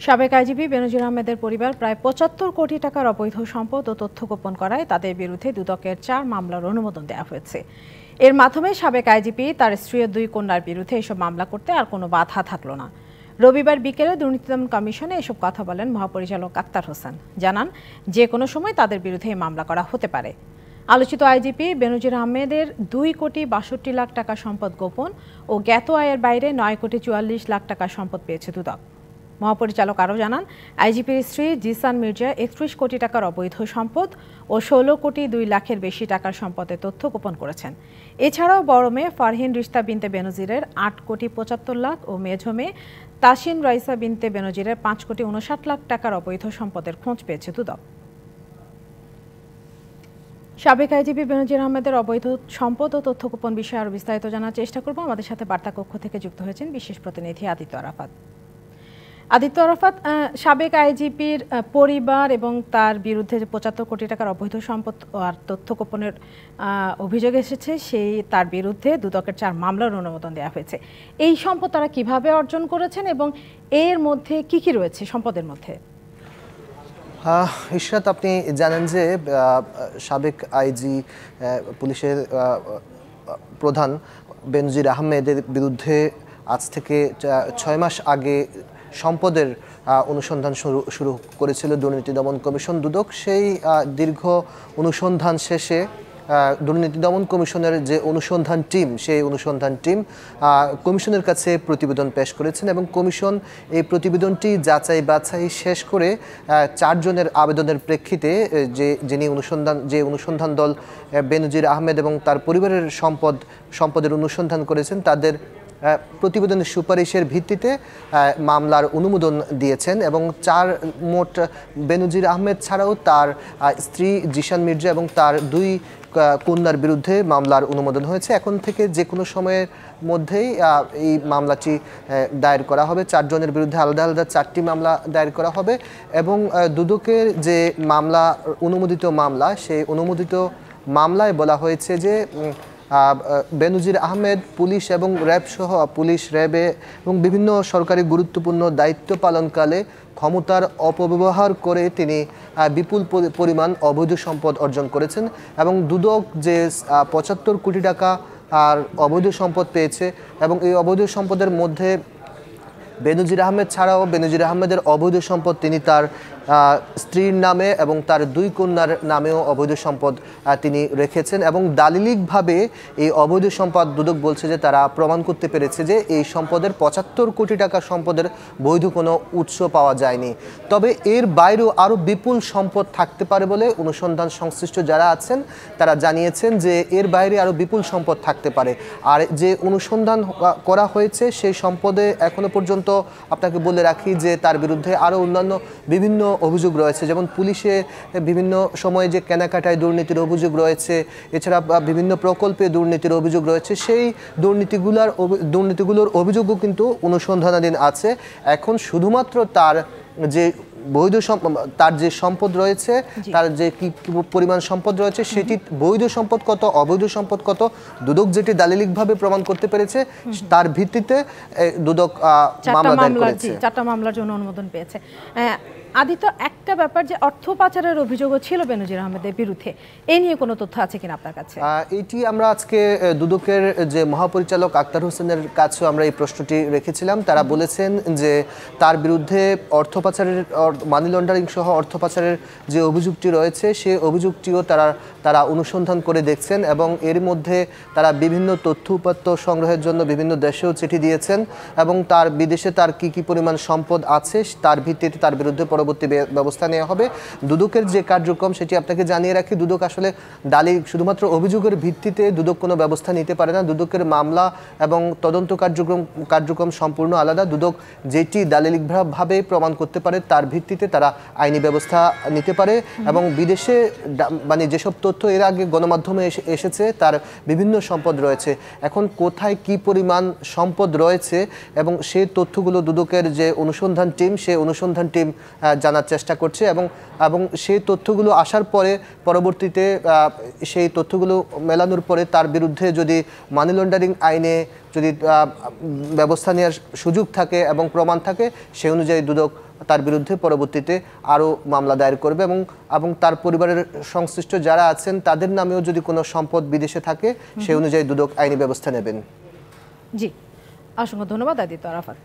সাবেক আইজিপি বেনজির আহমেদের পরিবার প্রায় ৭৫ কোটি টাকার অবৈধ সম্পদ ও তথ্য গোপন করায় তাদের বিরুদ্ধে দুদকের ৪ মামলার অনুমোদন দেওয়া হয়েছে। এর মাধ্যমে সাবেক আইজিপি তার স্ত্রী ও ২ কন্যার বিরুদ্ধে এসব মামলা করতে আর কোনো বাধা থাকল না। রবিবার বিকেলে দুর্নীতি দমন কমিশনে এসব কথা বলেন মহাপরিচালক আক্তার হোসেন। জানান, যে কোনো সময় তাদের বিরুদ্ধে এই মামলা করা হতে পারে। আলোচিত আইজিপি বেনজির আহমেদের ২ কোটি ৬২ লাখ টাকা সম্পদ গোপন ও জ্ঞাত আয়ের বাইরে ৯ কোটি ৪৪ লাখ টাকা সম্পদ পেয়েছে দুদক। মহাপরিচালক আরও জানান, আইজিপির স্ত্রী জিসান মির্জা ৩১ কোটি টাকার অবৈধ সম্পদ ও ১৬ কোটি ২ লাখের বেশি টাকার সম্পদের তথ্য গোপন করেছেন। এছাড়াও বড় মেয়ে ফারহিন রিশতা বিনতে বেনজিরের ৮ কোটি ৭৫ লাখ ও মেঝো মেয়ে তাসিন রাইসা বিনতে বেনজিরের ৫ কোটি ৫৯ লাখ টাকার অবৈধ সম্পদের খোঁজ পেয়েছে দুদক। সাবেক আইজিপি বেনজির আহমেদের অবৈধ সম্পদ ও তথ্য গোপন বিষয়ে আরও বিস্তারিত জানার চেষ্টা করব। আমাদের সাথে বার্তা কক্ষ থেকে যুক্ত হয়েছেন বিশেষ প্রতিনিধি আদিত্য আরাফাত। সাবেক আইজিপির পরিবার এবং তার বিরুদ্ধে যে ৭৫ কোটি টাকার অবৈধ সম্পদ আর তথ্য গোপনের অভিযোগ এসেছে, তার বিরুদ্ধে দুদকের ৪ মামলার অনুমোদন দেওয়া হয়েছে। এই সম্পদ তারা কিভাবে অর্জন করেছেন এবং এর মধ্যে কি কি রয়েছে সম্পদের মধ্যে? ইশরাত, আপনি জানেন যে সাবেক আইজি পুলিশের প্রধান বেনজির আহমেদের বিরুদ্ধে আজ থেকে ৬ মাস আগে সম্পদের অনুসন্ধান শুরু করেছিল দুর্নীতি দমন কমিশন দুদক। সেই দীর্ঘ অনুসন্ধান শেষে দুর্নীতি দমন কমিশনের যে অনুসন্ধান টিম, সেই অনুসন্ধান টিম কমিশনের কাছে প্রতিবেদন পেশ করেছেন এবং কমিশন এই প্রতিবেদনটি যাচাই বাছাই শেষ করে ৪ জনের আবেদনের প্রেক্ষিতে যে অনুসন্ধান দল বেনজির আহমেদ এবং তার পরিবারের সম্পদের অনুসন্ধান করেছেন, তাদের প্রতিবেদনের সুপারিশের ভিত্তিতে মামলার অনুমোদন দিয়েছেন এবং মোট বেনজির আহমেদ ছাড়াও তার স্ত্রী জিসান মির্জা এবং তার ২ কন্যার বিরুদ্ধে মামলার অনুমোদন হয়েছে। এখন থেকে যে কোনো সময়ের মধ্যেই এই মামলাটি দায়ের করা হবে। ৪ জনের বিরুদ্ধে আলাদা আলাদা ৪টি মামলা দায়ের করা হবে এবং দুদকের যে অনুমোদিত মামলা, সেই অনুমোদিত মামলায় বলা হয়েছে যে বেনজির আহমেদ পুলিশ এবং র্যাব সহ পুলিশ, র্যাবে এবং বিভিন্ন সরকারি গুরুত্বপূর্ণ দায়িত্ব পালনকালে ক্ষমতার অপব্যবহার করে তিনি বিপুল পরিমাণ অবৈধ সম্পদ অর্জন করেছেন এবং দুদক যে ৭৫ কোটি টাকা আর অবৈধ সম্পদ পেয়েছে এবং এই অবৈধ সম্পদের মধ্যে বেনজির আহমেদ ছাড়াও বেনজির আহমেদের অবৈধ সম্পদ তিনি তার স্ত্রীর নামে এবং তার ২ কন্যার নামেও অবৈধ সম্পদ তিনি রেখেছেন এবং দালিলিকভাবে এই অবৈধ সম্পদ দুদক বলছে যে তারা প্রমাণ করতে পেরেছে যে এই সম্পদের ৭৫ কোটি টাকা সম্পদের বৈধ কোনো উৎস পাওয়া যায়নি। তবে এর বাইরেও আরও বিপুল সম্পদ থাকতে পারে বলে অনুসন্ধান সংশ্লিষ্ট যারা আছেন তারা জানিয়েছেন যে এর বাইরে আরও বিপুল সম্পদ থাকতে পারে। আর যে অনুসন্ধান করা হয়েছে সেই সম্পদে এখনো পর্যন্ত আপনাকে বলে রাখি যে তার বিরুদ্ধে আরও অন্যান্য বিভিন্ন অভিযোগ রয়েছে, যেমন পুলিশে বিভিন্ন সময়ে যে কেনাকাটায় দুর্নীতির অভিযোগ রয়েছে, এছাড়া বিভিন্ন প্রকল্পে দুর্নীতির অভিযোগ রয়েছে। সেই দুর্নীতিগুলোর অভিযোগও কিন্তু অনুসন্ধানাধীন আছে। এখন শুধুমাত্র তার যে সম্পদ রয়েছে, তার যে কি পরিমাণ সম্পদ রয়েছে, সেটি বৈধ সম্পদ কত, অবৈধ সম্পদ কত, দুদক যেটি দালিলিকভাবে প্রমাণ করতে পেরেছে তার ভিত্তিতে দুদক মামলা দায়ের করেছে। ৪টা মামলার জন্য অনুমোদন পেয়েছে। আদিত্য, একটা ব্যাপার যে অর্থ পাচারের অভিযোগও ছিল বেনজির আহমেদের বিরুদ্ধে, এই নিয়ে কোনো তথ্য আছে কিনা আপনার কাছে? এটি আমরা আজকে দুদকের যে মহাপরিচালক আক্তার হোসেনের কাছেও আমরা এই প্রশ্নটি রেখেছিলাম। তারা বলেছেন যে তার বিরুদ্ধে অর্থ পাচারের, মানি লন্ডারিং সহ অর্থ পাচারের যে অভিযোগটি রয়েছে সেই অভিযোগটিও তারা অনুসন্ধান করে দেখছেন এবং এর মধ্যে তারা বিভিন্ন তথ্য উপাত্ত সংগ্রহের জন্য বিভিন্ন দেশেও চিঠি দিয়েছেন এবং বিদেশে তার কি পরিমাণ সম্পদ আছে তার ভিত্তিতে তার বিরুদ্ধে পরবর্তী ব্যবস্থা নেওয়া হবে। দুদকের যে কার্যক্রম সেটি আপনাকে জানিয়ে রাখি, দুদক আসলে শুধুমাত্র অভিযোগের ভিত্তিতে দুদক কোনো ব্যবস্থা নিতে পারে না। দুদকের মামলা এবং তদন্ত কার্যক্রম সম্পূর্ণ আলাদা। দুদক যেটি দালিলিকভাবে প্রমাণ করতে পারে তার ভিত্তিতে তারা আইনি ব্যবস্থা নিতে পারে এবং বিদেশে যেসব তথ্য এর আগে গণমাধ্যমে এসেছে তার বিভিন্ন সম্পদ রয়েছে। এখন কোথায় কি পরিমাণ সম্পদ রয়েছে এবং সেই তথ্যগুলো দুদকের যে অনুসন্ধান টিম, সেই অনুসন্ধান টিম জানার চেষ্টা করছে এবং সেই তথ্যগুলো আসার পরে পরবর্তীতে সেই তথ্যগুলো মেলানোর পরে তার বিরুদ্ধে যদি মানি লন্ডারিং আইনে যদি ব্যবস্থা নেওয়ার সুযোগ থাকে এবং প্রমাণ থাকে সেই অনুযায়ী দুদক তার বিরুদ্ধে পরবর্তীতে আরও মামলা দায়ের করবে এবং তার পরিবারের সংশ্লিষ্ট যারা আছেন তাদের নামেও যদি কোনো সম্পদ বিদেশে থাকে সেই অনুযায়ী দুদক আইনি ব্যবস্থা নেবেন। জি, অসংখ্য ধন্যবাদ আদিত্য আরাফাত।